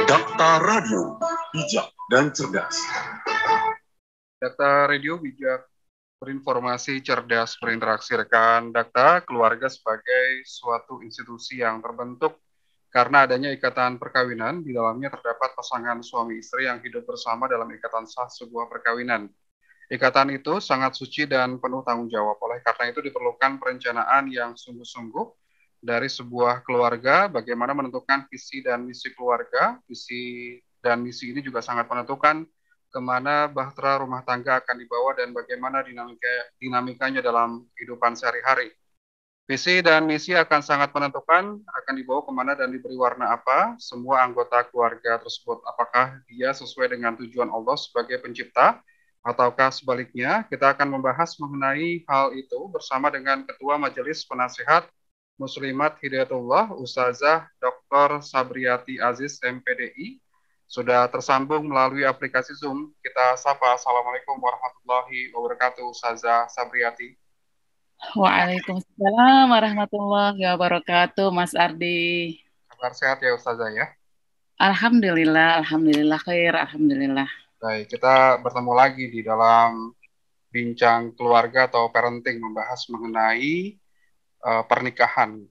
Dakta Radio, bijak dan cerdas. Dakta Radio bijak, berinformasi, cerdas, berinteraksi. Rekan Dakta, keluarga sebagai suatu institusi yang terbentuk karena adanya ikatan perkawinan. Di dalamnya terdapat pasangan suami istri yang hidup bersama dalam ikatan sah sebuah perkawinan. Ikatan itu sangat suci dan penuh tanggung jawab. Oleh karena itu diperlukan perencanaan yang sungguh-sungguh dari sebuah keluarga, bagaimana menentukan visi dan misi keluarga. Visi dan misi ini juga sangat menentukan kemana bahtera rumah tangga akan dibawa dan bagaimana dinamikanya dalam kehidupan sehari-hari. Visi dan misi akan sangat menentukan akan dibawa kemana dan diberi warna apa semua anggota keluarga tersebut. Apakah dia sesuai dengan tujuan Allah sebagai pencipta, ataukah sebaliknya. Kita akan membahas mengenai hal itu bersama dengan Ketua Majelis Penasihat Muslimat Hidayatullah, Ustazah Dr. Sabriati Aziz, MPDI, sudah tersambung melalui aplikasi Zoom. Kita sapa. Assalamualaikum warahmatullahi wabarakatuh, Ustazah Sabriati. Waalaikumsalam warahmatullahi wabarakatuh, Mas Ardi. Kabar sehat ya Ustazah ya? Alhamdulillah khair, alhamdulillah. Baik, kita bertemu lagi di dalam bincang keluarga atau parenting, membahas mengenai pernikahan.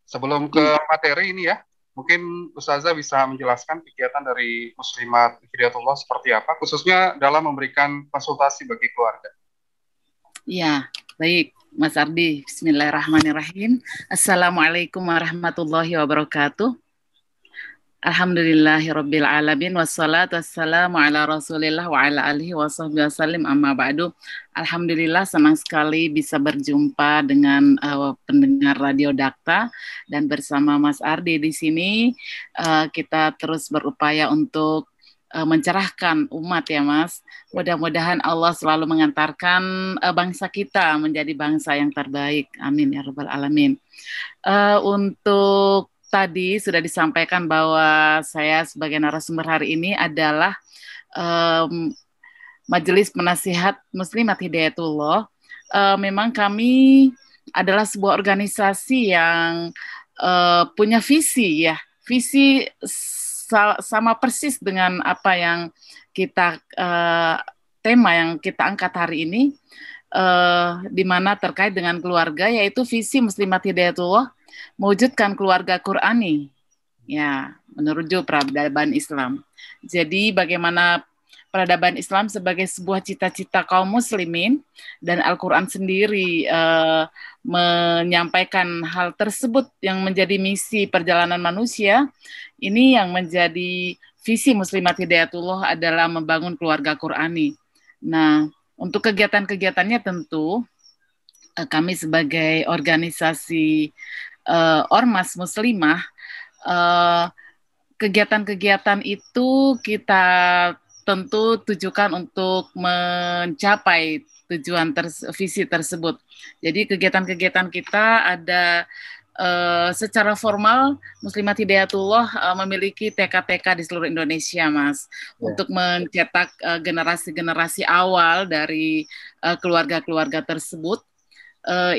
Sebelum ke materi ini ya, mungkin Ustazah bisa menjelaskan kegiatan dari Muslimat Hidayatullah seperti apa, khususnya dalam memberikan konsultasi bagi keluarga. Ya, baik Mas Ardi. Bismillahirrahmanirrahim. Assalamualaikum warahmatullahi wabarakatuh. Alhamdulillahirabbil alamin wassalatu wassalamu ala Rasulillah wa ala alihi washabbihi wasallim, amma ba'du. Alhamdulillah, senang sekali bisa berjumpa dengan pendengar Radio Dakta dan bersama Mas Ardi di sini. Kita terus berupaya untuk mencerahkan umat ya Mas. Mudah-mudahan Allah selalu mengantarkan bangsa kita menjadi bangsa yang terbaik. Amin ya rabbal alamin. Untuk tadi sudah disampaikan bahwa saya sebagai narasumber hari ini adalah Majelis Penasihat Muslimat Hidayatullah. Memang kami adalah sebuah organisasi yang punya visi ya, visi sama persis dengan apa yang kita tema yang kita angkat hari ini, di mana terkait dengan keluarga, yaitu visi Muslimat Hidayatullah mewujudkan keluarga Qur'ani, ya, menuju peradaban Islam. Jadi bagaimana peradaban Islam sebagai sebuah cita-cita kaum muslimin, dan Al-Quran sendiri menyampaikan hal tersebut yang menjadi misi perjalanan manusia. Ini yang menjadi visi Muslimat Hidayatullah adalah membangun keluarga Qur'ani. Nah, untuk kegiatan-kegiatannya tentu kami sebagai organisasi Ormas Muslimah, kegiatan-kegiatan itu kita tentu tujukan untuk mencapai tujuan visi tersebut. Jadi kegiatan-kegiatan kita ada secara formal Muslimat Hidayatullah memiliki TK-TK di seluruh Indonesia, Mas, untuk mencetak generasi-generasi awal dari keluarga-keluarga tersebut.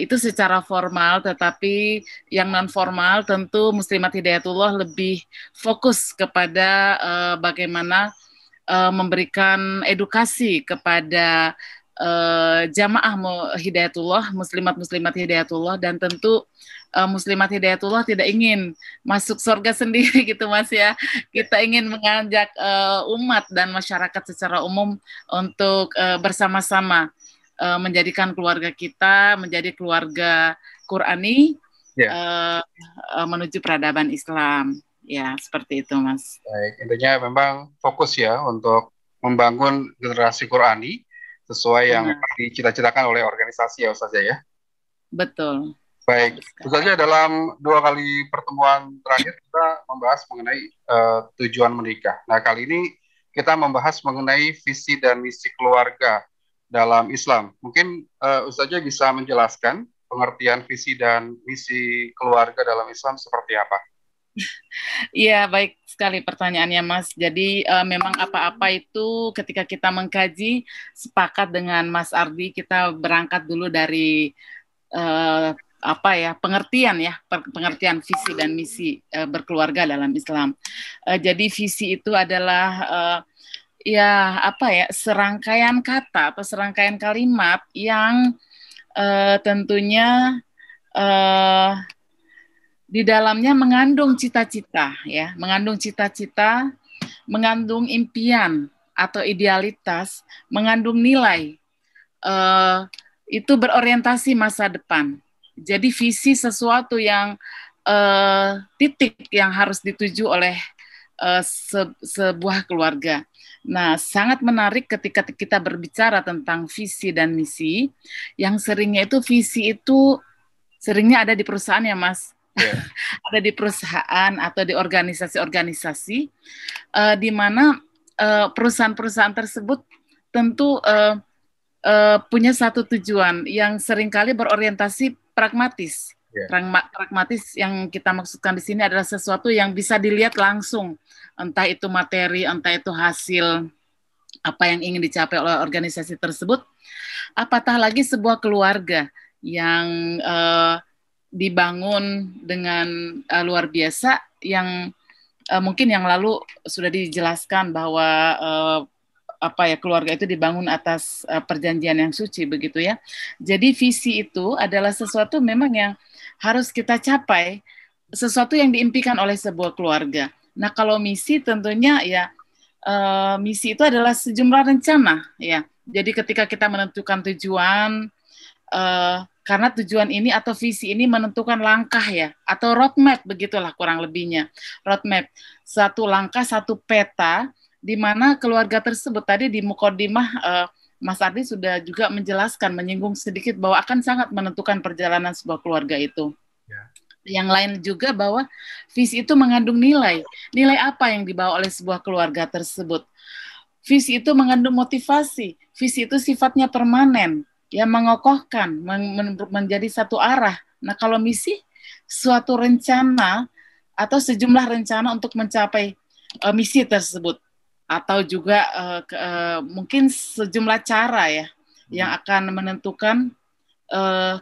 Itu secara formal, tetapi yang non formal tentu Muslimat Hidayatullah lebih fokus kepada bagaimana memberikan edukasi kepada jamaah Hidayatullah, muslimat Hidayatullah, dan tentu Muslimat Hidayatullah tidak ingin masuk surga sendiri gitu Mas ya. Kita ingin mengajak umat dan masyarakat secara umum untuk bersama-sama menjadikan keluarga kita menjadi keluarga Qur'ani, menuju peradaban Islam. Ya, seperti itu, Mas. Baik, intinya memang fokus ya untuk membangun generasi Qur'ani sesuai yang dicita-citakan oleh organisasi ya Ustazah ya. Betul. Baik, Ustazah, dalam 2 kali pertemuan terakhir kita membahas mengenai tujuan menikah. Nah, kali ini kita membahas mengenai visi dan misi keluarga dalam Islam. Mungkin Ustazah bisa menjelaskan pengertian visi dan misi keluarga dalam Islam seperti apa? Iya, baik sekali pertanyaannya, Mas. Jadi memang apa-apa itu ketika kita mengkaji, sepakat dengan Mas Ardi, kita berangkat dulu dari pengertian visi dan misi berkeluarga dalam Islam. Jadi visi itu adalah serangkaian kata atau serangkaian kalimat yang tentunya di dalamnya mengandung cita-cita, mengandung impian atau idealitas, mengandung nilai, itu berorientasi masa depan. Jadi visi sesuatu yang titik yang harus dituju oleh sebuah keluarga. Nah, sangat menarik ketika kita berbicara tentang visi dan misi, yang seringnya itu visi itu seringnya ada di perusahaan ya, Mas. Yeah. Ada di perusahaan atau di organisasi-organisasi di mana perusahaan-perusahaan tersebut tentu punya satu tujuan yang seringkali berorientasi pragmatis. Pragmatis yang kita maksudkan di sini adalah sesuatu yang bisa dilihat langsung, entah itu materi, entah itu hasil apa yang ingin dicapai oleh organisasi tersebut, apatah lagi sebuah keluarga yang dibangun dengan luar biasa, yang mungkin yang lalu sudah dijelaskan bahwa keluarga itu dibangun atas perjanjian yang suci, begitu ya. Jadi visi itu adalah sesuatu memang yang harus kita capai, sesuatu yang diimpikan oleh sebuah keluarga. Nah, kalau misi tentunya misi itu adalah sejumlah rencana ya. Jadi ketika kita menentukan tujuan, karena tujuan ini atau visi ini menentukan langkah ya, atau roadmap, begitulah kurang lebihnya. Roadmap, satu langkah, satu peta, di mana keluarga tersebut tadi di Muqaddimah Mas Ardi sudah juga menjelaskan, menyinggung sedikit bahwa akan sangat menentukan perjalanan sebuah keluarga itu. Ya. Yang lain juga bahwa visi itu mengandung nilai. Nilai apa yang dibawa oleh sebuah keluarga tersebut? Visi itu mengandung motivasi. Visi itu sifatnya permanen, ya, mengokohkan, menjadi satu arah. Nah, kalau misi, suatu rencana atau sejumlah rencana untuk mencapai misi tersebut. Atau juga mungkin sejumlah cara ya yang akan menentukan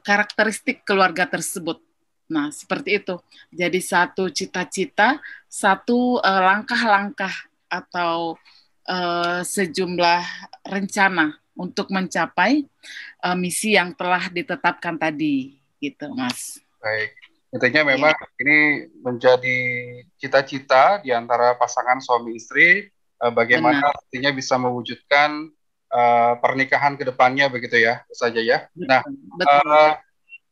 karakteristik keluarga tersebut. Nah, seperti itu. Jadi satu cita-cita, satu langkah-langkah atau sejumlah rencana untuk mencapai misi yang telah ditetapkan tadi, gitu, Mas. Baik. Intinya memang ini menjadi cita-cita di antara pasangan suami istri, bagaimana artinya bisa mewujudkan pernikahan ke depannya, begitu ya, saja ya. Nah,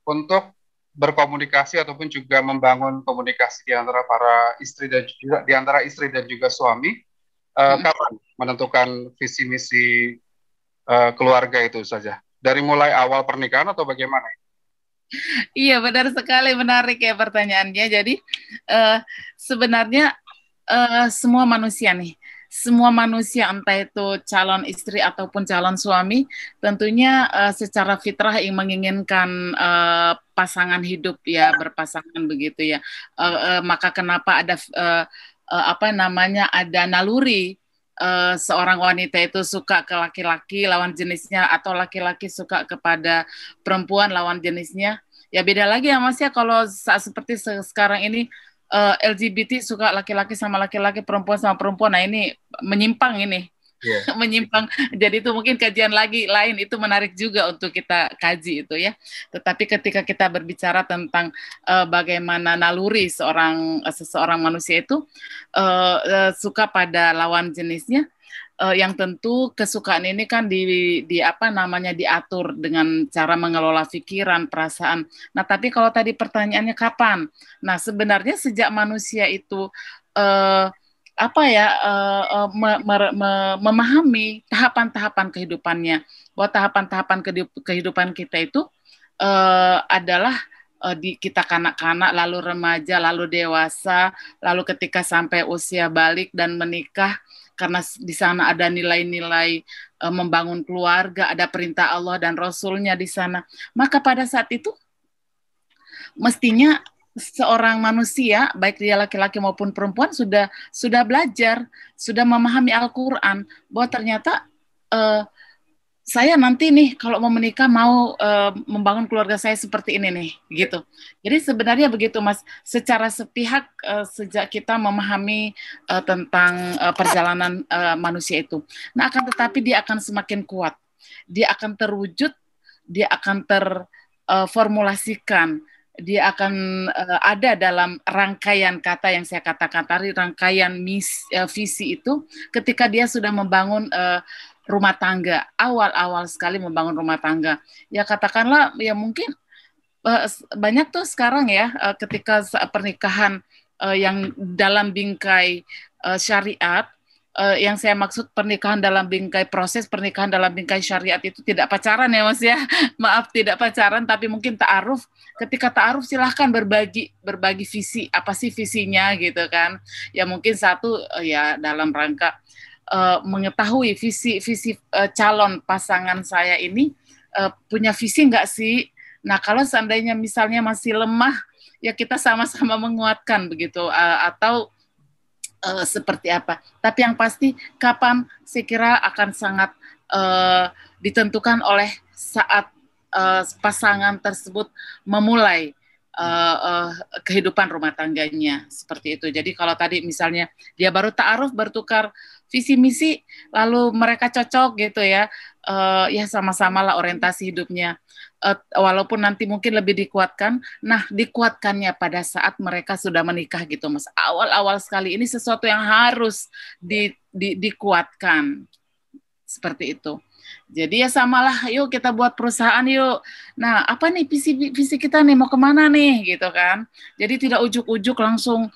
untuk berkomunikasi ataupun juga membangun komunikasi di antara para istri dan juga di antara istri dan juga suami, kapan menentukan visi misi keluarga itu saja? Dari mulai awal pernikahan atau bagaimana? Iya, benar sekali, menarik ya pertanyaannya. Jadi sebenarnya semua manusia nih, semua manusia entah itu calon istri ataupun calon suami, tentunya secara fitrah yang menginginkan pasangan hidup ya, berpasangan begitu ya. Maka kenapa ada ada naluri seorang wanita itu suka ke laki-laki lawan jenisnya atau laki-laki suka kepada perempuan lawan jenisnya. Ya beda lagi ya Mas ya, kalau saat seperti sekarang ini LGBT suka laki-laki sama laki-laki, perempuan sama perempuan. Nah, ini menyimpang ini. Yeah. Menyimpang. Jadi itu mungkin kajian lagi lain, itu menarik juga untuk kita kaji itu ya. Tetapi ketika kita berbicara tentang bagaimana naluri seseorang manusia itu suka pada lawan jenisnya, yang tentu kesukaan ini kan diatur dengan cara mengelola pikiran, perasaan. Nah, tapi kalau tadi pertanyaannya kapan? Nah, sebenarnya sejak manusia itu memahami tahapan-tahapan kehidupannya, bahwa tahapan-tahapan kehidupan kita itu adalah kita kanak-kanak, lalu remaja, lalu dewasa, lalu ketika sampai usia balik dan menikah, karena di sana ada nilai-nilai membangun keluarga, ada perintah Allah dan Rasul-Nya di sana. Maka pada saat itu mestinya seorang manusia, baik dia laki-laki maupun perempuan, sudah belajar, sudah memahami Al-Quran, bahwa ternyata saya nanti nih kalau mau menikah mau membangun keluarga saya seperti ini nih, gitu. Jadi sebenarnya begitu Mas, secara sepihak sejak kita memahami tentang perjalanan manusia itu. Nah akan tetapi dia akan semakin kuat, dia akan terwujud, dia akan terformulasikan, dia akan ada dalam rangkaian kata yang saya katakan tadi, rangkaian visi itu ketika dia sudah membangun rumah tangga, awal-awal sekali membangun rumah tangga. Ya katakanlah, ya mungkin banyak tuh sekarang ya ketika pernikahan yang dalam bingkai syariat, yang saya maksud pernikahan dalam bingkai proses pernikahan dalam bingkai syariat itu tidak pacaran ya Mas ya, maaf tidak pacaran tapi mungkin ta'aruf. Ketika ta'aruf silahkan berbagi visi, apa sih visinya gitu kan? Ya mungkin satu ya dalam rangka mengetahui visi calon pasangan saya ini punya visi nggak sih? Nah kalau seandainya misalnya masih lemah, ya kita sama-sama menguatkan begitu atau seperti apa. Tapi yang pasti kapan saya kira akan sangat ditentukan oleh saat pasangan tersebut memulai kehidupan rumah tangganya seperti itu. Jadi kalau tadi misalnya dia baru ta'aruf, bertukar visi misi, lalu mereka cocok gitu ya, ya sama-sama lah orientasi hidupnya. Walaupun nanti mungkin lebih dikuatkan, nah dikuatkannya pada saat mereka sudah menikah gitu Mas. Awal-awal sekali ini sesuatu yang harus dikuatkan seperti itu. Jadi ya samalah, yuk kita buat perusahaan yuk. Nah, apa nih visi kita nih, mau kemana nih gitu kan. Jadi tidak ujuk-ujuk langsung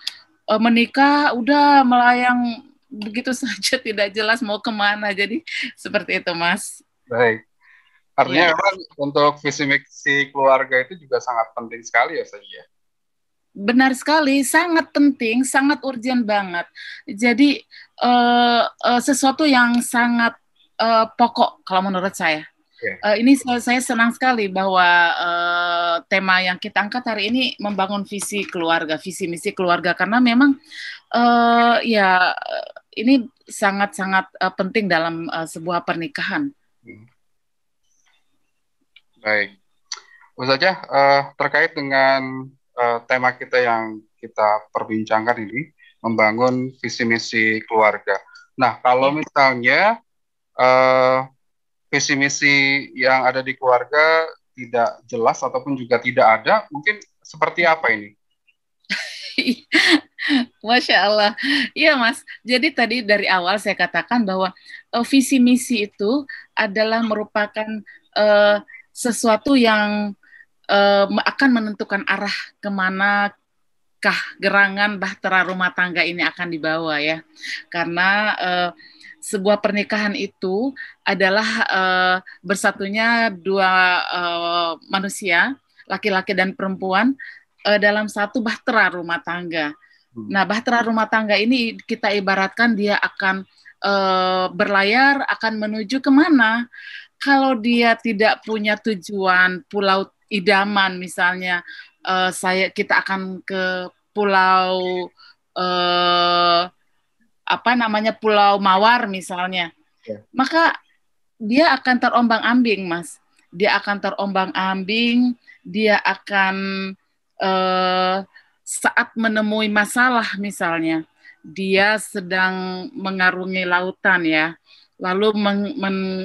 menikah, udah melayang begitu saja, tidak jelas mau kemana. Jadi seperti itu Mas. Baik. Artinya memang untuk visi misi keluarga itu juga sangat penting sekali ya saja. Benar sekali, sangat penting, sangat urgent banget. Jadi sesuatu yang sangat pokok kalau menurut saya. Ini saya senang sekali bahwa tema yang kita angkat hari ini membangun visi keluarga, visi misi keluarga, karena memang ya ini sangat-sangat penting dalam sebuah pernikahan. Baik, Ustazah, terkait dengan tema kita yang kita perbincangkan ini, membangun visi misi keluarga. Nah, kalau misalnya visi misi yang ada di keluarga tidak jelas ataupun juga tidak ada, mungkin seperti apa ini? Masya Allah, iya Mas. Jadi tadi dari awal saya katakan bahwa visi misi itu adalah merupakan sesuatu yang akan menentukan arah kemanakah gerangan bahtera rumah tangga ini akan dibawa ya. Karena sebuah pernikahan itu adalah bersatunya dua manusia, laki-laki dan perempuan, dalam satu bahtera rumah tangga. Nah, bahtera rumah tangga ini kita ibaratkan dia akan berlayar, akan menuju kemana. Kalau dia tidak punya tujuan pulau idaman misalnya, kita akan ke pulau Pulau Mawar misalnya, maka dia akan terombang-ambing, Mas. Dia akan terombang-ambing, dia akan saat menemui masalah misalnya, dia sedang mengarungi lautan ya, lalu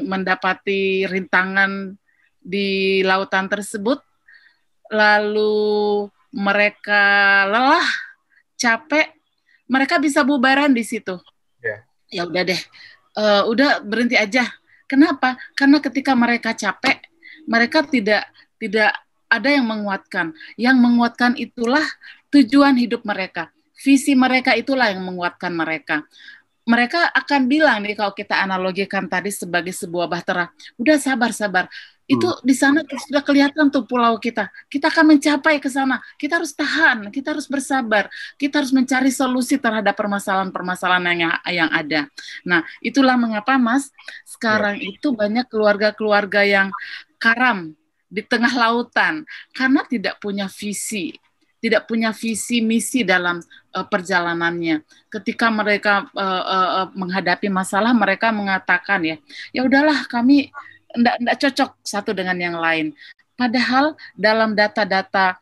mendapati rintangan di lautan tersebut, lalu mereka lelah, capek, mereka bisa bubaran di situ. Ya udah deh, udah berhenti aja. Kenapa? Karena ketika mereka capek, mereka tidak ada yang menguatkan. Yang menguatkan itulah tujuan hidup mereka. Visi mereka itulah yang menguatkan mereka. Mereka akan bilang nih, kalau kita analogikan tadi sebagai sebuah bahtera, udah sabar-sabar. Itu di sana sudah kelihatan tuh pulau kita. Kita akan mencapai ke sana. Kita harus tahan, kita harus bersabar. Kita harus mencari solusi terhadap permasalahan-permasalahan yang ada. Nah, itulah mengapa Mas, sekarang itu banyak keluarga-keluarga yang karam di tengah lautan karena tidak punya visi. Tidak punya visi misi dalam perjalanannya. Ketika mereka menghadapi masalah, mereka mengatakan ya udahlah kami enggak cocok satu dengan yang lain. Padahal dalam data-data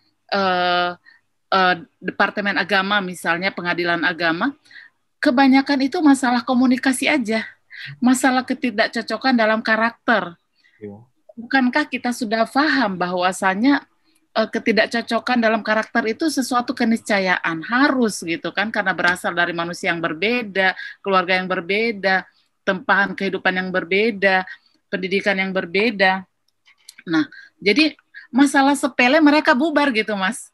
Departemen Agama misalnya, Pengadilan Agama, kebanyakan itu masalah komunikasi aja, masalah ketidakcocokan dalam karakter. Bukankah kita sudah paham bahwasanya ketidakcocokan dalam karakter itu sesuatu keniscayaan, harus gitu kan, karena berasal dari manusia yang berbeda, keluarga yang berbeda, tempahan kehidupan yang berbeda, pendidikan yang berbeda. Nah, jadi masalah sepele mereka bubar gitu, Mas.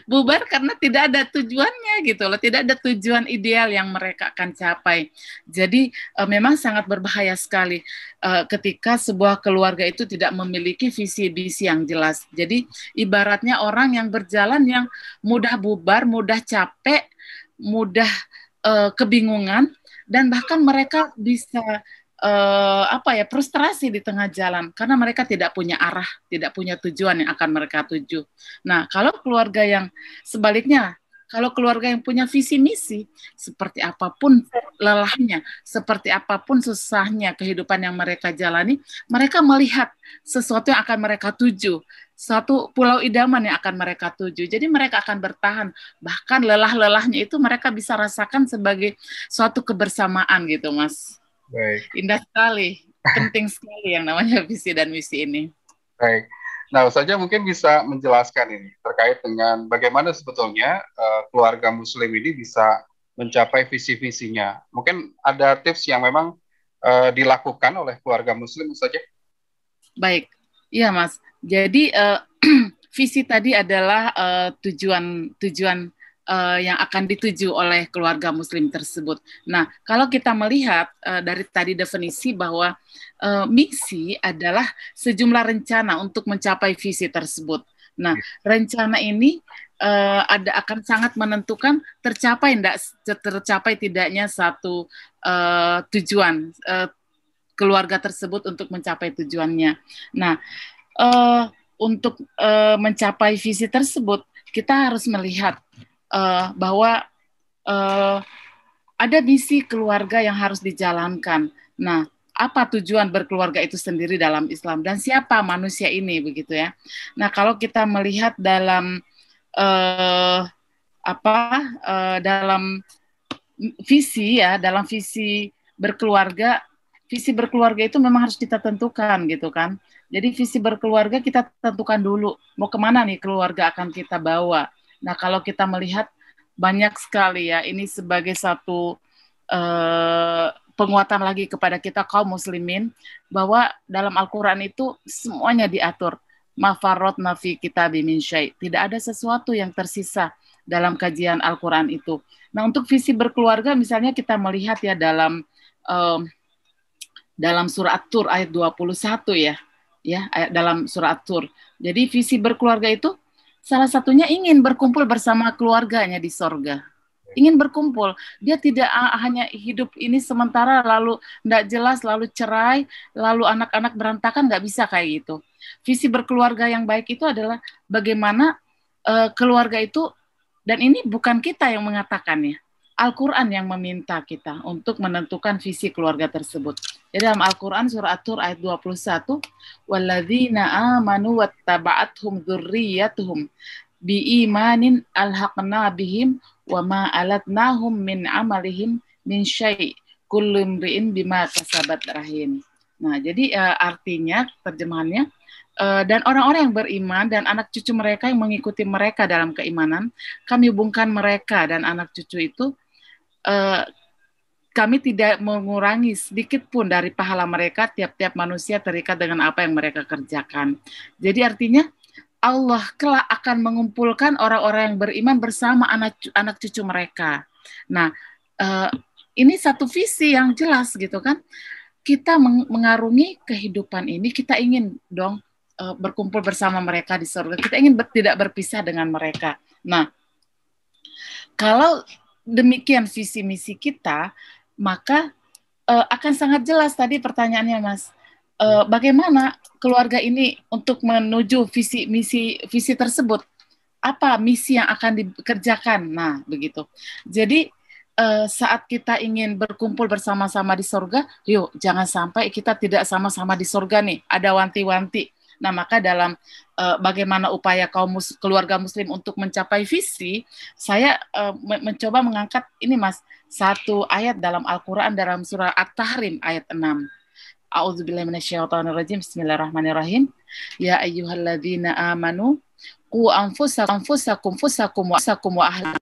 Bubar karena tidak ada tujuannya gitu loh, tidak ada tujuan ideal yang mereka akan capai. Jadi memang sangat berbahaya sekali ketika sebuah keluarga itu tidak memiliki visi misi yang jelas. Jadi ibaratnya orang yang berjalan yang mudah bubar, mudah capek, mudah kebingungan, dan bahkan mereka bisa frustrasi di tengah jalan karena mereka tidak punya arah, tidak punya tujuan yang akan mereka tuju. Nah, kalau keluarga yang sebaliknya, kalau keluarga yang punya visi misi, seperti apapun lelahnya, seperti apapun susahnya kehidupan yang mereka jalani, mereka melihat sesuatu yang akan mereka tuju, satu pulau idaman yang akan mereka tuju. Jadi mereka akan bertahan, bahkan lelah-lelahnya itu mereka bisa rasakan sebagai suatu kebersamaan gitu, Mas. Baik. Indah sekali, penting sekali yang namanya visi dan misi ini. Baik. Nah, saja mungkin bisa menjelaskan ini terkait dengan bagaimana sebetulnya keluarga Muslim ini bisa mencapai visi-visinya. Mungkin ada tips yang memang dilakukan oleh keluarga Muslim saja. Baik, iya Mas. Jadi visi tadi adalah tujuan yang akan dituju oleh keluarga Muslim tersebut. Nah, kalau kita melihat dari tadi definisi bahwa misi adalah sejumlah rencana untuk mencapai visi tersebut. Nah, rencana ini akan sangat menentukan tercapai tidaknya satu tujuan keluarga tersebut untuk mencapai tujuannya. Nah, untuk mencapai visi tersebut, kita harus melihat bahwa ada misi keluarga yang harus dijalankan. Nah, apa tujuan berkeluarga itu sendiri dalam Islam dan siapa manusia ini begitu ya. Nah, kalau kita melihat dalam dalam visi ya, dalam visi berkeluarga itu memang harus kita tentukan gitu kan. Jadi visi berkeluarga kita tentukan dulu mau kemana nih keluarga akan kita bawa. Nah, kalau kita melihat banyak sekali ya, ini sebagai satu penguatan lagi kepada kita kaum muslimin, bahwa dalam Al-Quran itu semuanya diatur. Ma farratna fi kitabi min syai'. Tidak ada sesuatu yang tersisa dalam kajian Al-Quran itu. Nah, untuk visi berkeluarga misalnya kita melihat ya dalam surah At-Tur ayat 21 ya, dalam surah At-Tur. Jadi visi berkeluarga itu salah satunya ingin berkumpul bersama keluarganya di sorga. Ingin berkumpul. Dia tidak hanya hidup ini sementara lalu tidak jelas, lalu cerai, lalu anak-anak berantakan, nggak bisa kayak gitu. Visi berkeluarga yang baik itu adalah bagaimana keluarga itu, dan ini bukan kita yang mengatakannya. Al-Quran yang meminta kita untuk menentukan visi keluarga tersebut. Jadi dalam Al-Quran surah At-Tur ayat 21, walladzina amanu wattaba'athum dzurriyyatuhum biimanin alhaqna bihim wa ma alatnahum min amalihim min syai' kullu imri'in bima kasabat rahin. Nah, jadi artinya terjemahannya dan orang-orang yang beriman dan anak cucu mereka yang mengikuti mereka dalam keimanan, kami hubungkan mereka dan anak cucu itu, kami tidak mengurangi sedikit pun dari pahala mereka. Tiap-tiap manusia terikat dengan apa yang mereka kerjakan. Jadi artinya Allah kelak akan mengumpulkan orang-orang yang beriman bersama anak cucu mereka. Nah, ini satu visi yang jelas gitu kan. Kita mengarungi kehidupan ini, kita ingin dong berkumpul bersama mereka di surga. Kita ingin tidak berpisah dengan mereka. Nah, kalau demikian visi misi kita, maka akan sangat jelas tadi pertanyaannya, Mas. Bagaimana keluarga ini untuk menuju visi misi tersebut? Apa misi yang akan dikerjakan? Nah, begitu. Jadi saat kita ingin berkumpul bersama-sama di sorga, yuk jangan sampai kita tidak sama-sama di sorga nih, ada wanti-wanti. Nah, maka dalam bagaimana upaya keluarga muslim untuk mencapai visi, saya mencoba mengangkat ini Mas, satu ayat dalam Al-Quran dalam surah At-Tahrim ayat 6. A'udzubillahi minasyaitonirrajim. Bismillahirrahmanirrahim. Ya ayyuhalladzina amanu qu anfusakum wa ahlikum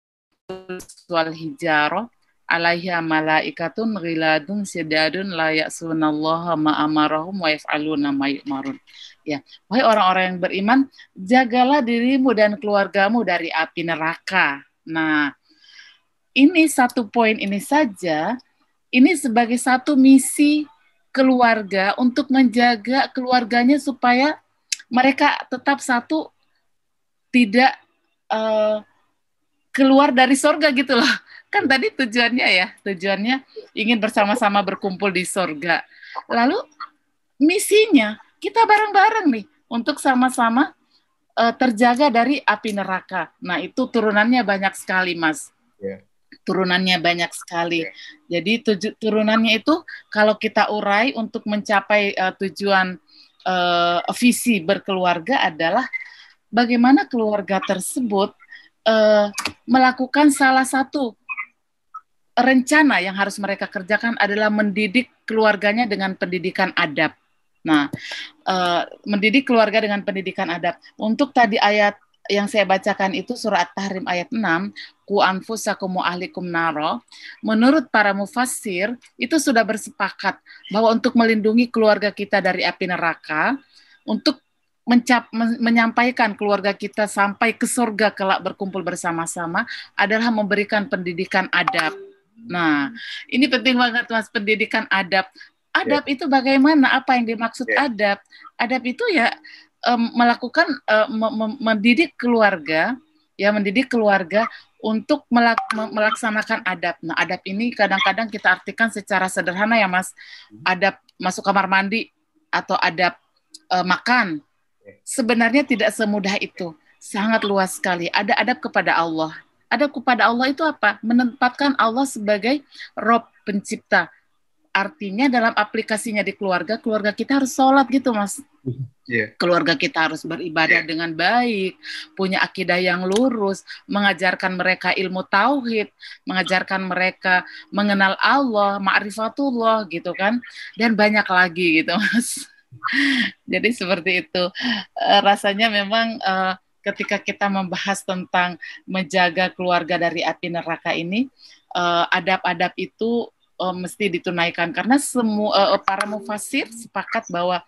wal hijaro alaiha malaikatun ghiladun syidadun la ya'sunallaha ma amarahum wa yaf'aluna ma yu'marun. Ya, wahai orang-orang yang beriman, jagalah dirimu dan keluargamu dari api neraka. Nah, ini satu poin ini saja, ini sebagai satu misi keluarga untuk menjaga keluarganya supaya mereka tetap satu, tidak keluar dari sorga gitu loh. Kan tadi tujuannya ingin bersama-sama berkumpul di sorga. Lalu misinya kita bareng-bareng nih untuk sama-sama terjaga dari api neraka. Nah, itu turunannya banyak sekali, Mas. Yeah. Turunannya banyak sekali. Jadi turunannya itu kalau kita urai untuk mencapai tujuan visi berkeluarga adalah bagaimana keluarga tersebut melakukan salah satu rencana yang harus mereka kerjakan adalah mendidik keluarganya dengan pendidikan adab. Nah, mendidik keluarga dengan pendidikan adab. Untuk tadi ayat yang saya bacakan itu surah At-Tahrim ayat 6, ku anfusakum wa ahlikum naro. Menurut para mufassir, itu sudah bersepakat bahwa untuk melindungi keluarga kita dari api neraka, untuk menyampaikan keluarga kita sampai ke surga kelak berkumpul bersama-sama adalah memberikan pendidikan adab. Nah, ini penting banget Mas, pendidikan adab. Adab itu bagaimana? Apa yang dimaksud adab? Adab itu ya melakukan mendidik keluarga, ya mendidik keluarga untuk melaksanakan adab. Nah, adab ini kadang-kadang kita artikan secara sederhana ya Mas. Adab masuk kamar mandi atau adab makan. Sebenarnya tidak semudah itu, sangat luas sekali. Ada adab kepada Allah. Adab kepada Allah itu apa? Menempatkan Allah sebagai Rob pencipta. Artinya dalam aplikasinya di keluarga kita harus sholat gitu Mas. Keluarga kita harus beribadah dengan baik, punya akidah yang lurus, mengajarkan mereka ilmu tauhid, mengajarkan mereka mengenal Allah, ma'rifatullah gitu kan, dan banyak lagi gitu Mas. Jadi seperti itu. Rasanya memang ketika kita membahas tentang menjaga keluarga dari api neraka ini, adab-adab itu mesti ditunaikan karena semua para mufassir sepakat bahwa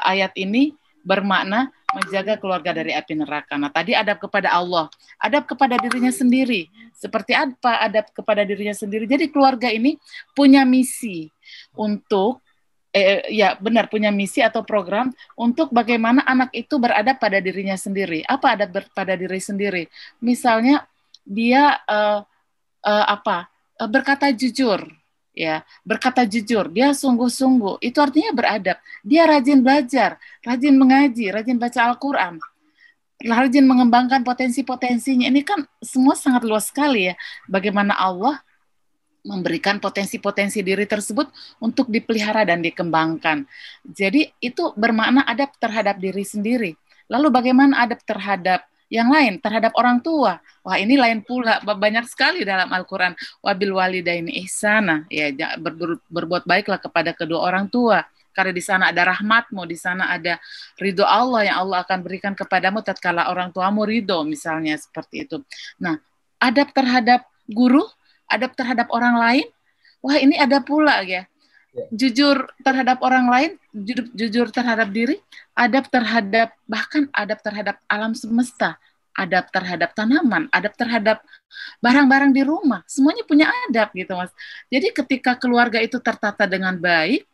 ayat ini bermakna menjaga keluarga dari api neraka. Nah, tadi adab kepada Allah, adab kepada dirinya sendiri. Seperti apa adab kepada dirinya sendiri? Jadi keluarga ini punya misi untuk punya misi atau program untuk bagaimana anak itu beradab pada dirinya sendiri. Apa adab pada diri sendiri? Misalnya dia berkata jujur, ya, berkata jujur, dia sungguh-sungguh. Itu artinya beradab. Dia rajin belajar, rajin mengaji, rajin baca Al-Qur'an, rajin mengembangkan potensi-potensinya. Ini kan semua sangat luas sekali ya. Bagaimana Allah memberikan potensi-potensi diri tersebut untuk dipelihara dan dikembangkan. Jadi itu bermakna adab terhadap diri sendiri. Lalu bagaimana adab terhadap yang lain, terhadap orang tua? Wah, ini lain pula, banyak sekali dalam Al-Quran. Wabil walidaini ihsana, ya, berbuat baiklah kepada kedua orang tua. Karena di sana ada rahmatmu, di sana ada ridho Allah yang Allah akan berikan kepadamu tatkala orang tuamu ridho, misalnya seperti itu. Nah, adab terhadap guru, adab terhadap orang lain, wah ini ada pula ya. Jujur terhadap orang lain, jujur terhadap diri, adab terhadap, bahkan adab terhadap alam semesta, adab terhadap tanaman, adab terhadap barang-barang di rumah, semuanya punya adab gitu Mas. Jadi ketika keluarga itu tertata dengan baik,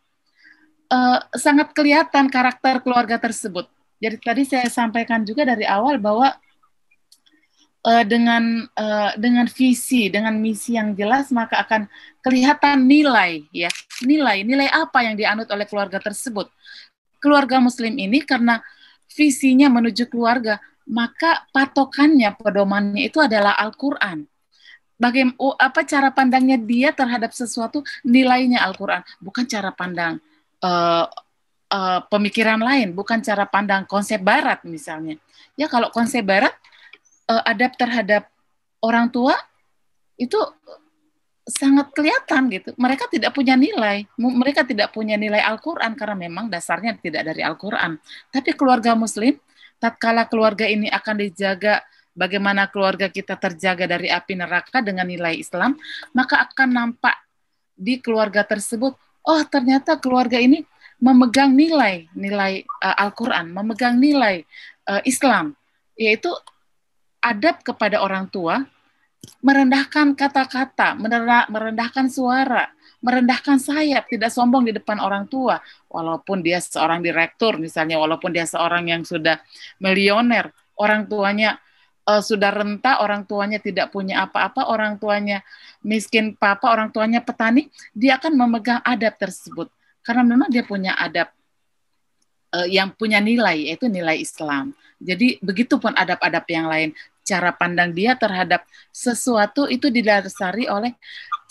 sangat kelihatan karakter keluarga tersebut. Jadi tadi saya sampaikan juga dari awal bahwa dengan visi, dengan misi yang jelas, maka akan kelihatan nilai, ya, nilai apa yang dianut oleh keluarga tersebut. Keluarga Muslim ini karena visinya menuju keluarga, maka patokannya, pedomannya itu adalah Al-Quran. apa cara pandangnya dia terhadap sesuatu, nilainya Al-Quran, bukan cara pandang uh, pemikiran lain, bukan cara pandang konsep Barat misalnya. Ya kalau konsep Barat, adab terhadap orang tua itu sangat kelihatan gitu. Mereka tidak punya nilai. Mereka tidak punya nilai Al-Quran karena memang dasarnya tidak dari Al-Quran. Tapi keluarga Muslim, tatkala keluarga ini akan dijaga, bagaimana keluarga kita terjaga dari api neraka dengan nilai Islam, maka akan nampak di keluarga tersebut, oh ternyata keluarga ini memegang nilai Al-Quran, memegang nilai Islam, yaitu adab kepada orang tua, merendahkan kata-kata, merendahkan suara, merendahkan sayap, tidak sombong di depan orang tua, walaupun dia seorang direktur misalnya, walaupun dia seorang yang sudah milioner, orang tuanya sudah renta, orang tuanya tidak punya apa-apa, orang tuanya miskin papa, orang tuanya petani, dia akan memegang adab tersebut, karena memang dia punya adab yang punya nilai, yaitu nilai Islam. Jadi begitupun adab-adab yang lain, cara pandang dia terhadap sesuatu itu didasari oleh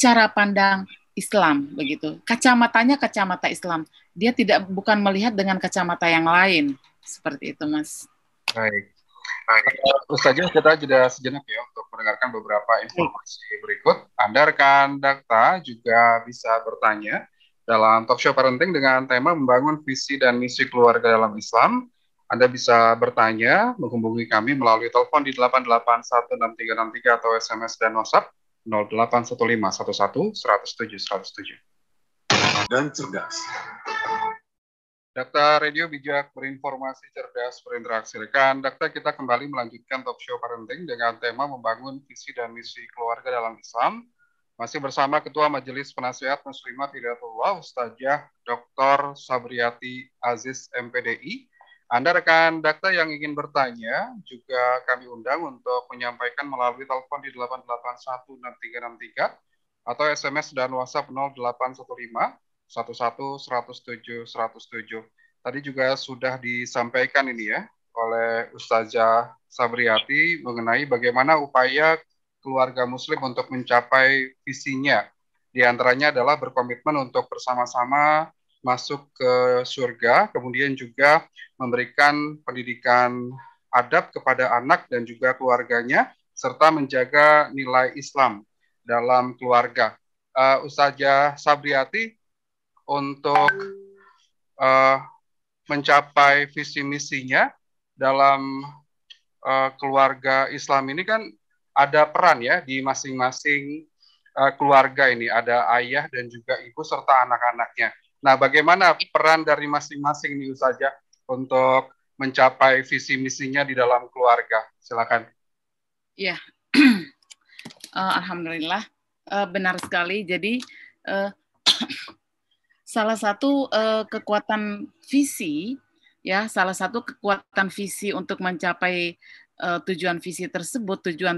cara pandang Islam, begitu. Kacamatanya kacamata Islam. Dia bukan melihat dengan kacamata yang lain. Seperti itu, Mas. Baik. Ustazah, kita jeda sejenak ya untuk mendengarkan beberapa informasi berikut. Anda rekan Dakta juga bisa bertanya dalam talk show parenting dengan tema membangun visi dan misi keluarga dalam Islam. Anda bisa bertanya, menghubungi kami melalui telepon di 8816363 atau SMS dan WhatsApp 081511107107. Dan cerdas. Dakta Radio Bijak Berinformasi Cerdas Berinteraksi. Rekan Dakta, kita kembali melanjutkan talk show parenting dengan tema membangun visi dan misi keluarga dalam Islam. Masih bersama Ketua Majelis Penasihat Muslimat Hidayatullah, Ustazah Dr. Sabriati Aziz MPDI. Anda rekan Dakta yang ingin bertanya, juga kami undang untuk menyampaikan melalui telepon di 8816363 atau SMS dan WhatsApp 0815 11 107 107. Tadi juga sudah disampaikan ini ya oleh Ustazah Sabriati mengenai bagaimana upaya keluarga Muslim untuk mencapai visinya. Di antaranya adalah berkomitmen untuk bersama-sama masuk ke surga, kemudian juga memberikan pendidikan adab kepada anak dan juga keluarganya, serta menjaga nilai Islam dalam keluarga. Ustazah Sabriati, untuk mencapai visi misinya dalam keluarga Islam ini kan ada peran ya di masing-masing keluarga ini, ada ayah dan juga ibu serta anak-anaknya. Nah, bagaimana peran dari masing-masing nih Ustazah untuk mencapai visi misinya di dalam keluarga? Silakan. Ya, alhamdulillah, benar sekali. Jadi salah satu kekuatan visi, ya, salah satu kekuatan visi untuk mencapai tujuan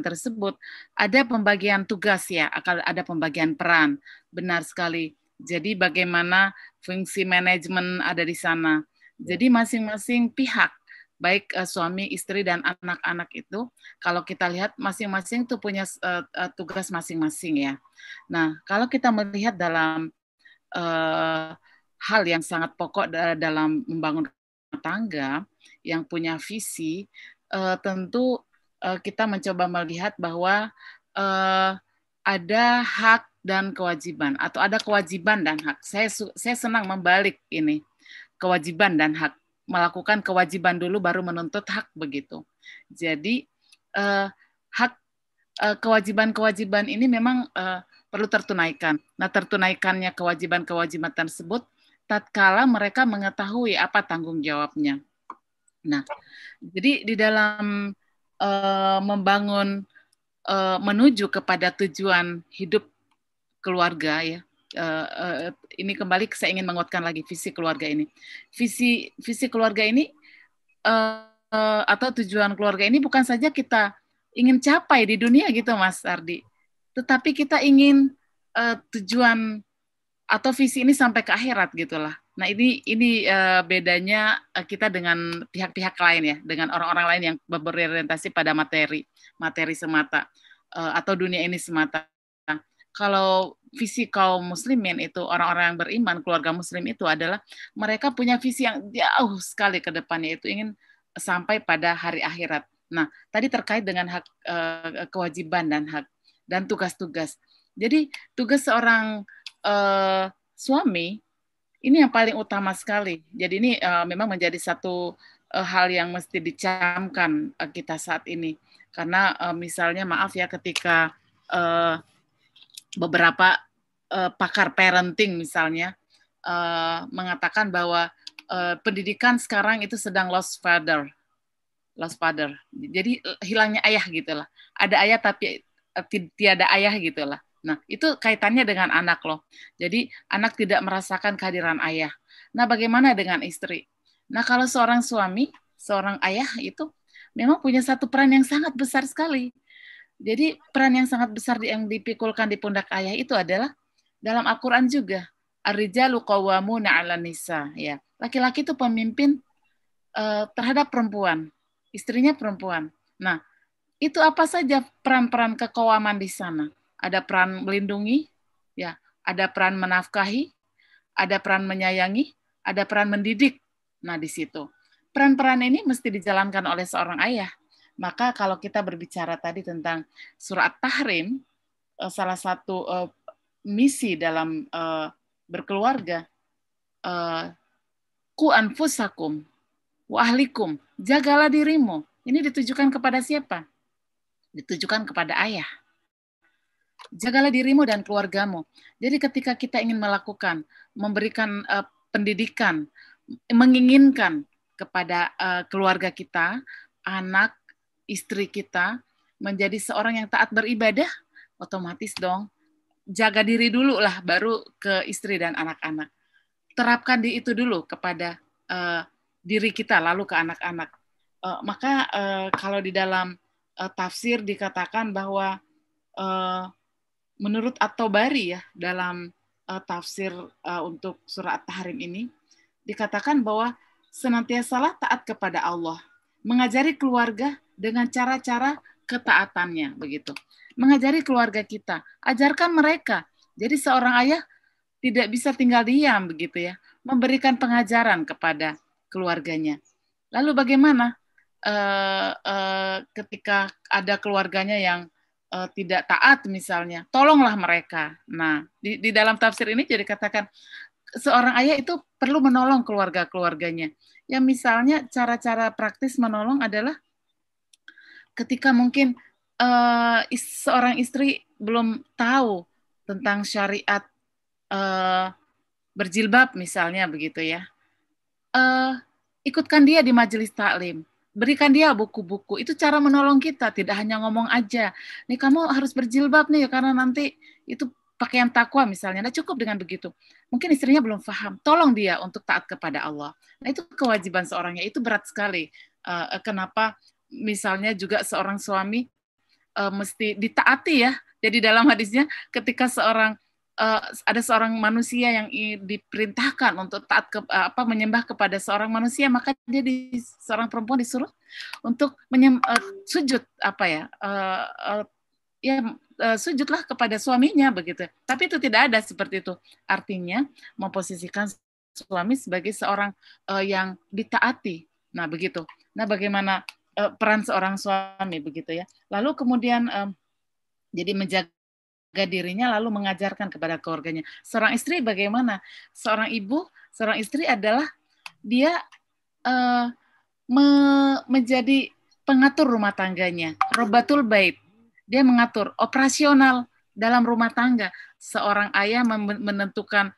tersebut, ada pembagian tugas ya, akan ada pembagian peran, benar sekali. Jadi bagaimana fungsi manajemen ada di sana. Jadi masing-masing pihak, baik suami, istri, dan anak-anak itu, kalau kita lihat masing-masing itu punya tugas masing-masing ya. Nah, kalau kita melihat dalam hal yang sangat pokok dalam membangun rumah tangga yang punya visi, tentu kita mencoba melihat bahwa ada hak dan kewajiban, atau ada kewajiban dan hak. Saya senang membalik ini, kewajiban dan hak, melakukan kewajiban dulu baru menuntut hak, begitu. Jadi hak, kewajiban-kewajiban ini memang perlu tertunaikan. Nah, tertunaikannya kewajiban-kewajiban tersebut tatkala mereka mengetahui apa tanggung jawabnya. Nah, jadi di dalam membangun, menuju kepada tujuan hidup keluarga ya, ini kembali saya ingin menguatkan lagi visi keluarga ini. Visi keluarga ini atau tujuan keluarga ini bukan saja kita ingin capai di dunia gitu, Mas Ardi, tetapi kita ingin tujuan atau visi ini sampai ke akhirat gitulah. Nah, ini bedanya kita dengan pihak-pihak lain ya, dengan orang-orang lain yang berorientasi pada materi semata. atau dunia ini semata. Kalau visi kaum muslimin itu, orang-orang yang beriman, keluarga muslim itu adalah mereka punya visi yang jauh sekali ke depannya, itu ingin sampai pada hari akhirat. Nah, tadi terkait dengan hak, kewajiban dan hak dan tugas-tugas. Jadi tugas seorang suami ini yang paling utama sekali. Jadi ini memang menjadi satu hal yang mesti dicamkan kita saat ini. Karena misalnya maaf ya, ketika beberapa pakar parenting misalnya mengatakan bahwa pendidikan sekarang itu sedang lost father. Jadi hilangnya ayah gitulah. Ada ayah tapi tiada ayah gitulah. Nah, itu kaitannya dengan anak loh. Jadi anak tidak merasakan kehadiran ayah. Nah, bagaimana dengan istri? Nah, kalau seorang suami, seorang ayah itu memang punya satu peran yang sangat besar sekali. Jadi peran yang sangat besar yang dipikulkan di pundak ayah itu adalah dalam Al-Quran juga. Ar-rijalu qawwamuna 'alan nisa. Ya, laki-laki itu pemimpin terhadap perempuan, istrinya perempuan. Nah, itu apa saja peran-peran keqawaman di sana? Ada peran melindungi, ya, ada peran menafkahi, ada peran menyayangi, ada peran mendidik. Nah, di situ peran-peran ini mesti dijalankan oleh seorang ayah. Maka kalau kita berbicara tadi tentang surah At-Tahrim, salah satu misi dalam berkeluarga, ku anfusakum wa ahlikum, jagalah dirimu. Ini ditujukan kepada siapa? Ditujukan kepada ayah. Jagalah dirimu dan keluargamu. Jadi ketika kita ingin melakukan, memberikan pendidikan, menginginkan kepada keluarga kita, anak, istri kita menjadi seorang yang taat beribadah, otomatis dong jaga diri dulu lah, baru ke istri dan anak-anak. Terapkan di itu dulu kepada diri kita, lalu ke anak-anak. Maka kalau di dalam tafsir dikatakan bahwa menurut At-Tabari ya, dalam tafsir untuk surah At-Tahrim ini dikatakan bahwa senantiasalah taat kepada Allah, mengajari keluarga dengan cara-cara ketaatannya, begitu. Mengajari keluarga kita, ajarkan mereka. Jadi seorang ayah tidak bisa tinggal diam, begitu ya, memberikan pengajaran kepada keluarganya. Lalu bagaimana ketika ada keluarganya yang tidak taat misalnya, tolonglah mereka. Nah, di dalam tafsir ini jadi katakan seorang ayah itu perlu menolong keluarga-keluarganya. Ya misalnya cara-cara praktis menolong adalah ketika mungkin seorang istri belum tahu tentang syariat berjilbab misalnya begitu ya, ikutkan dia di majelis taklim, berikan dia buku-buku. Itu cara menolong kita, tidak hanya ngomong aja. Nih kamu harus berjilbab nih karena nanti itu pakaian takwa misalnya. Nah cukup dengan begitu. Mungkin istrinya belum paham, tolong dia untuk taat kepada Allah. Nah itu kewajiban seorangnya, itu berat sekali. Kenapa misalnya juga seorang suami mesti ditaati ya. Jadi dalam hadisnya ketika ada seorang manusia yang diperintahkan untuk taat menyembah kepada seorang manusia, maka dia seorang perempuan disuruh untuk sujud sujudlah kepada suaminya begitu. Tapi itu tidak ada seperti itu. Artinya memposisikan suami sebagai seorang yang ditaati. Nah begitu. Nah bagaimana peran seorang suami begitu ya. Lalu kemudian jadi menjaga dirinya lalu mengajarkan kepada keluarganya. Seorang istri bagaimana? Seorang ibu, seorang istri adalah dia menjadi pengatur rumah tangganya. Robatul bait. Dia mengatur operasional dalam rumah tangga. Seorang ayah menentukan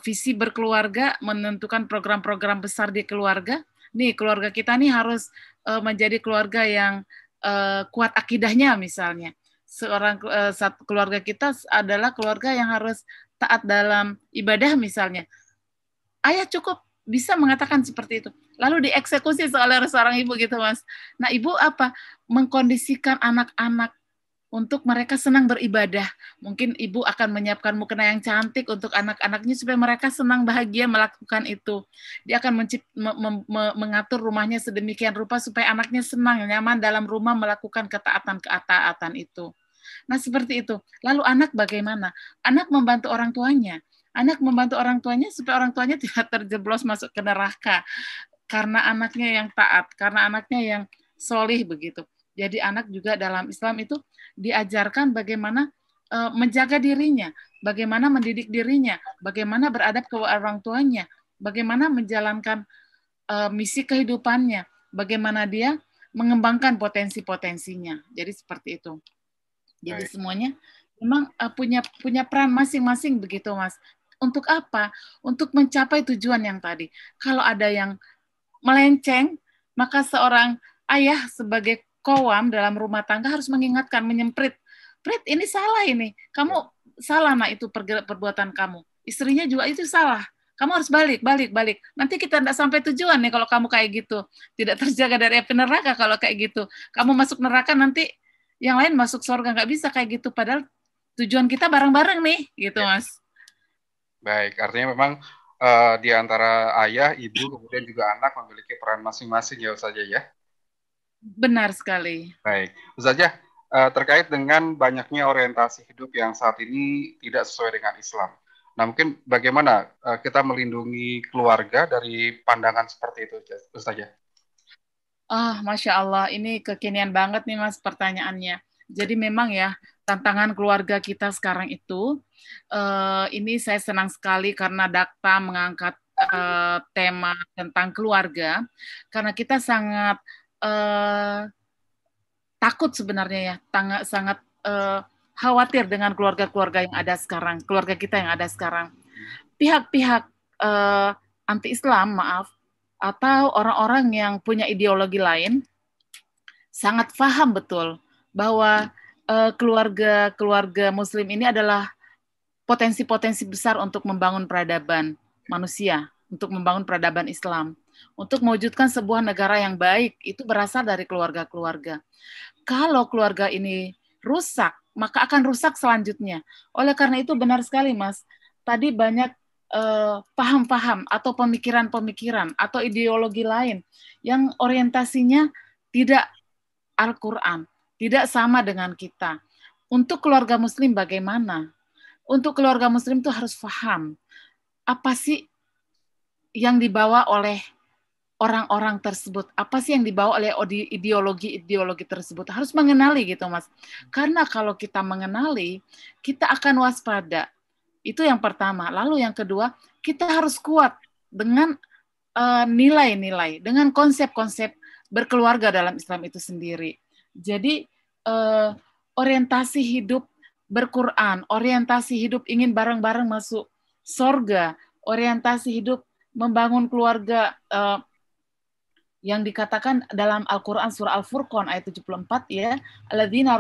visi berkeluarga, menentukan program-program besar di keluarga. Nih keluarga kita nih harus menjadi keluarga yang kuat akidahnya misalnya. Satu keluarga kita adalah keluarga yang harus taat dalam ibadah misalnya. Ayah cukup bisa mengatakan seperti itu. Lalu dieksekusi oleh seorang ibu gitu Mas. Nah ibu apa? Mengkondisikan anak-anak untuk mereka senang beribadah. Mungkin ibu akan menyiapkan mukena yang cantik untuk anak-anaknya supaya mereka senang bahagia melakukan itu. Dia akan mengatur rumahnya sedemikian rupa supaya anaknya senang, nyaman dalam rumah melakukan ketaatan-ketaatan itu. Nah, seperti itu. Lalu anak bagaimana? Anak membantu orang tuanya. Anak membantu orang tuanya supaya orang tuanya tidak terjeblos masuk ke neraka. Karena anaknya yang taat, karena anaknya yang solih begitu. Jadi anak juga dalam Islam itu diajarkan bagaimana menjaga dirinya, bagaimana mendidik dirinya, bagaimana beradab ke orang tuanya, bagaimana menjalankan misi kehidupannya, bagaimana dia mengembangkan potensi-potensinya. Jadi seperti itu. Jadi semuanya memang punya peran masing-masing begitu, Mas. Untuk apa? Untuk mencapai tujuan yang tadi. Kalau ada yang melenceng, maka seorang ayah sebagai kowam dalam rumah tangga harus mengingatkan, menyemprit. Prit, ini salah ini. Kamu salah, nak, itu perbuatan kamu. Istrinya juga itu salah. Kamu harus balik. Nanti kita tidak sampai tujuan nih kalau kamu kayak gitu. Tidak terjaga dari api neraka kalau kayak gitu. Kamu masuk neraka, nanti yang lain masuk surga. Nggak bisa kayak gitu. Padahal tujuan kita bareng-bareng nih, gitu, Mas. Baik, artinya memang di antara ayah, ibu, kemudian juga anak memiliki peran masing-masing ya Ustazah ya? Benar sekali. Baik, Ustazah, terkait dengan banyaknya orientasi hidup yang saat ini tidak sesuai dengan Islam. Nah, mungkin bagaimana kita melindungi keluarga dari pandangan seperti itu, Ustazah? Masya Allah, ini kekinian banget nih, Mas, pertanyaannya. Jadi memang ya, tantangan keluarga kita sekarang itu, ini saya senang sekali karena Dakta mengangkat tema tentang keluarga, karena kita sangat takut sebenarnya ya, sangat khawatir dengan keluarga-keluarga yang ada sekarang, keluarga kita yang ada sekarang. Pihak-pihak anti-Islam, maaf, atau orang-orang yang punya ideologi lain, sangat paham betul bahwa keluarga Muslim ini adalah potensi-potensi besar untuk membangun peradaban manusia, untuk membangun peradaban Islam, untuk mewujudkan sebuah negara yang baik, itu berasal dari keluarga-keluarga. Kalau keluarga ini rusak, maka akan rusak selanjutnya. Oleh karena itu benar sekali, Mas. Tadi banyak paham-paham atau pemikiran-pemikiran atau ideologi lain yang orientasinya tidak Al-Quran, tidak sama dengan kita. Untuk keluarga Muslim bagaimana? Untuk keluarga Muslim itu harus paham apa sih yang dibawa oleh orang-orang tersebut, apa sih yang dibawa oleh ideologi-ideologi tersebut. Harus mengenali gitu, Mas. Karena kalau kita mengenali, kita akan waspada. Itu yang pertama. Lalu yang kedua, kita harus kuat dengan nilai-nilai, dengan konsep-konsep berkeluarga dalam Islam itu sendiri. Jadi orientasi hidup berquran, orientasi hidup ingin bareng-bareng masuk surga, orientasi hidup membangun keluarga yang dikatakan dalam Al-Quran surah Al-Furqan ayat 74 ya, alladzina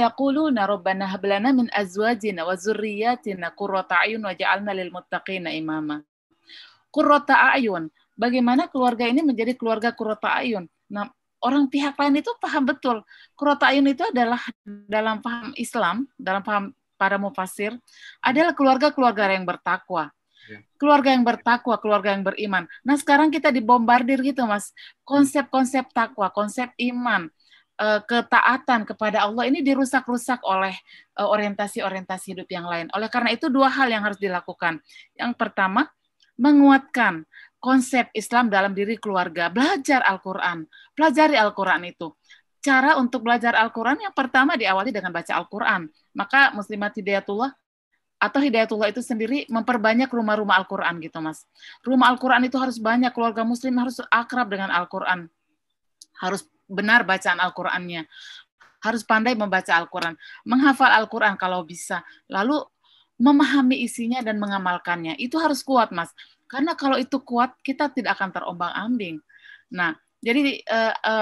yaquluna rabbana hab lana min azwajina wa dzurriyyatina qurrata a'yun waj'alna lil muttaqina imama. Qurrata a'yun, bagaimana keluarga ini menjadi keluarga qurrata a'yun. Nah, orang pihak lain itu paham betul. Qurrata a'yun itu adalah dalam paham Islam, dalam paham para mufassir, adalah keluarga-keluarga yang bertakwa. Keluarga yang bertakwa, keluarga yang beriman. Nah, sekarang kita dibombardir gitu, Mas. Konsep-konsep takwa, konsep iman, ketaatan kepada Allah ini dirusak-rusak oleh orientasi-orientasi hidup yang lain. Oleh karena itu, dua hal yang harus dilakukan. Yang pertama, menguatkan konsep Islam dalam diri keluarga. Belajar Al-Quran. Pelajari Al-Quran itu. Cara untuk belajar Al-Quran yang pertama diawali dengan baca Al-Quran. Maka Muslimat Hidayatullah atau Hidayatullah itu sendiri memperbanyak rumah-rumah Al-Quran gitu, Mas. Rumah Al-Quran itu harus banyak, keluarga Muslim harus akrab dengan Al-Quran. Harus benar bacaan Al-Qurannya. Harus pandai membaca Al-Quran. Menghafal Al-Quran kalau bisa. Lalu memahami isinya dan mengamalkannya. Itu harus kuat, Mas. Karena kalau itu kuat, kita tidak akan terombang-ambing. Nah, jadi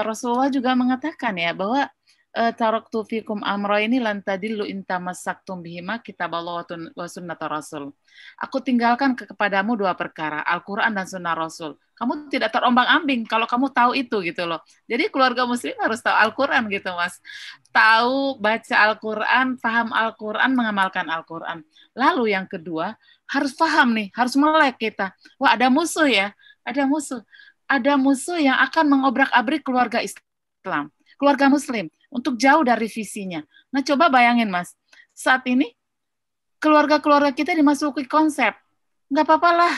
Rasulullah juga mengatakan ya, bahwa taraktu fikum amra ini lan tadillu in tamassaktum bihima kitaballah wa sunnata rasul. Aku tinggalkan kepadamu dua perkara, Al-Qur'an dan sunnah Rasul. Kamu tidak terombang-ambing kalau kamu tahu itu gitu loh. Jadi keluarga muslim harus tahu Al-Qur'an gitu, Mas. Tahu baca Al-Qur'an, paham Al-Qur'an, mengamalkan Al-Qur'an. Lalu yang kedua, harus paham nih, harus melek kita. Wah, ada musuh ya, ada musuh. Ada musuh yang akan mengobrak-abrik keluarga Islam. keluarga muslim, untuk jauh dari visinya. Nah, coba bayangin Mas, saat ini keluarga-keluarga kita dimasuki konsep, nggak apa-apa lah,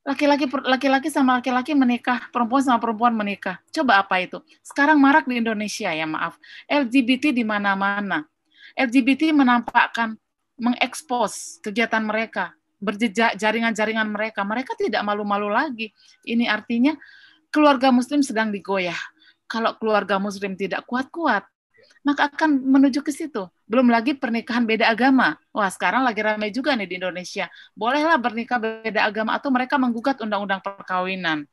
laki-laki sama laki-laki menikah, perempuan sama perempuan menikah. Coba apa itu? Sekarang marak di Indonesia ya, maaf. LGBT di mana-mana. LGBT menampakkan, mengekspos kegiatan mereka, berjejak jaringan-jaringan mereka. Mereka tidak malu-malu lagi. Ini artinya keluarga muslim sedang digoyah. Kalau keluarga muslim tidak kuat-kuat, maka akan menuju ke situ. Belum lagi pernikahan beda agama. Wah, sekarang lagi ramai juga nih di Indonesia. Bolehlah bernikah beda agama atau mereka menggugat undang-undang perkawinan.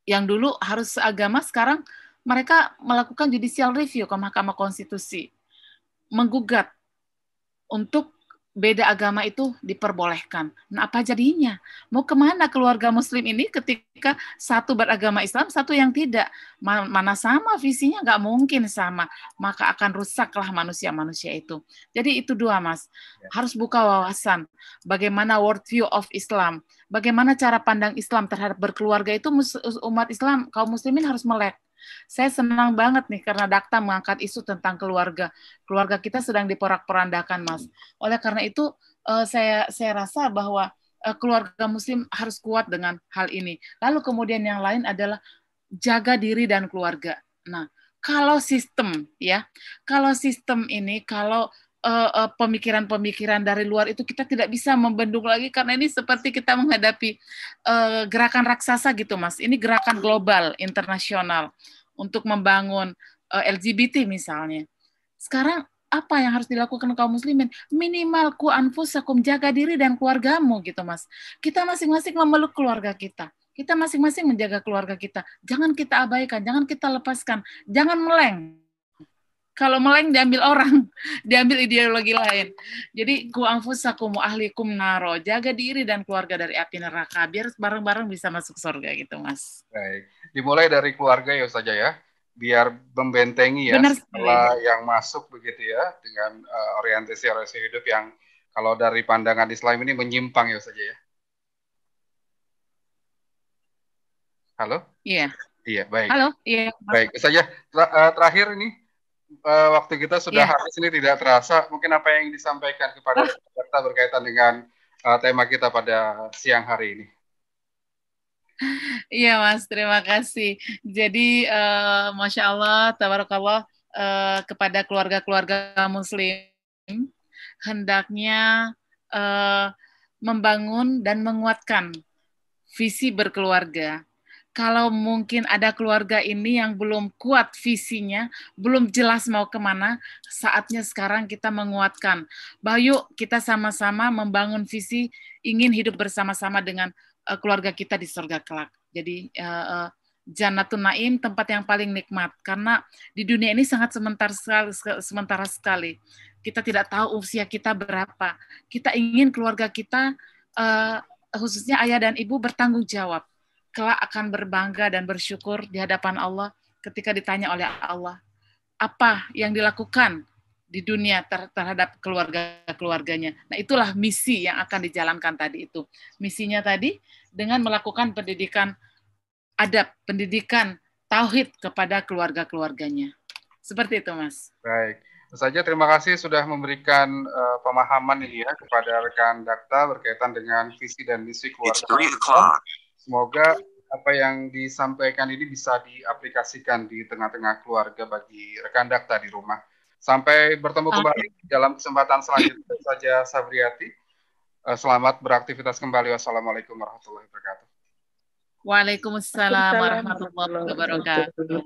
Yang dulu harus seagama, sekarang mereka melakukan judicial review ke Mahkamah Konstitusi. Menggugat untuk beda agama itu diperbolehkan. Nah, apa jadinya? Mau kemana keluarga muslim ini ketika satu beragama Islam, satu yang tidak? Mana sama visinya? Nggak mungkin sama. Maka akan rusaklah manusia-manusia itu. Jadi itu dua, Mas. Harus buka wawasan. Bagaimana worldview of Islam. Bagaimana cara pandang Islam terhadap berkeluarga itu umat Islam, kaum muslimin harus melek. Saya senang banget nih karena Dakta mengangkat isu tentang keluarga. Keluarga kita sedang diporak-porandakan, Mas. Oleh karena itu, saya rasa bahwa keluarga muslim harus kuat dengan hal ini. Lalu kemudian yang lain adalah jaga diri dan keluarga. Nah, kalau sistem ini, kalau pemikiran-pemikiran dari luar itu kita tidak bisa membendung lagi karena ini seperti kita menghadapi gerakan raksasa gitu, Mas. Ini gerakan global, internasional untuk membangun LGBT misalnya. Sekarang apa yang harus dilakukan kaum muslimin? Minimal ku anfusakum, jaga diri dan keluargamu gitu, Mas. Kita masing-masing memeluk keluarga kita. Kita masing-masing menjaga keluarga kita. Jangan kita abaikan, jangan kita lepaskan, jangan meleng. Kalau meleng diambil orang, diambil ideologi lain. Jadi ku anfusakum ahlikum naro, jaga diri dan keluarga dari api neraka biar bareng-bareng bisa masuk surga gitu, Mas. Baik, dimulai dari keluarga ya saja ya, biar membentengi ya setelah yang masuk begitu ya dengan orientasi hidup yang kalau dari pandangan Islam ini menyimpang ya saja ya. Halo? Iya. Iya, baik. Halo, iya. Baik, saja terakhir ini. Waktu kita sudah habis ini tidak terasa. Mungkin apa yang disampaikan kepada peserta berkaitan dengan tema kita pada siang hari ini. Iya, Mas, terima kasih. Jadi, Masya Allah, tabarakallah, kepada keluarga-keluarga muslim, hendaknya membangun dan menguatkan visi berkeluarga. Kalau mungkin ada keluarga ini yang belum kuat visinya, belum jelas mau kemana, saatnya sekarang kita menguatkan. Bahwa yuk kita sama-sama membangun visi, ingin hidup bersama-sama dengan keluarga kita di surga kelak. Jadi Jannatun Naim, tempat yang paling nikmat. Karena di dunia ini sangat sementara sekali. Kita tidak tahu usia kita berapa. Kita ingin keluarga kita, khususnya ayah dan ibu, bertanggung jawab. Kelak akan berbangga dan bersyukur di hadapan Allah ketika ditanya oleh Allah apa yang dilakukan di dunia terhadap keluarganya. Nah, itulah misi yang akan dijalankan tadi itu. Misinya tadi dengan melakukan pendidikan adab, pendidikan tauhid kepada keluarga-keluarganya. Seperti itu, Mas. Baik. Saja terima kasih sudah memberikan pemahaman ini ya kepada rekan Dakta berkaitan dengan visi dan misi keluarga. Semoga apa yang disampaikan ini bisa diaplikasikan di tengah-tengah keluarga bagi rekan Dakta di rumah. Sampai bertemu kembali dalam kesempatan selanjutnya saja, Sabriati. Selamat beraktivitas kembali. Wassalamualaikum warahmatullahi wabarakatuh. Waalaikumsalam warahmatullahi wabarakatuh.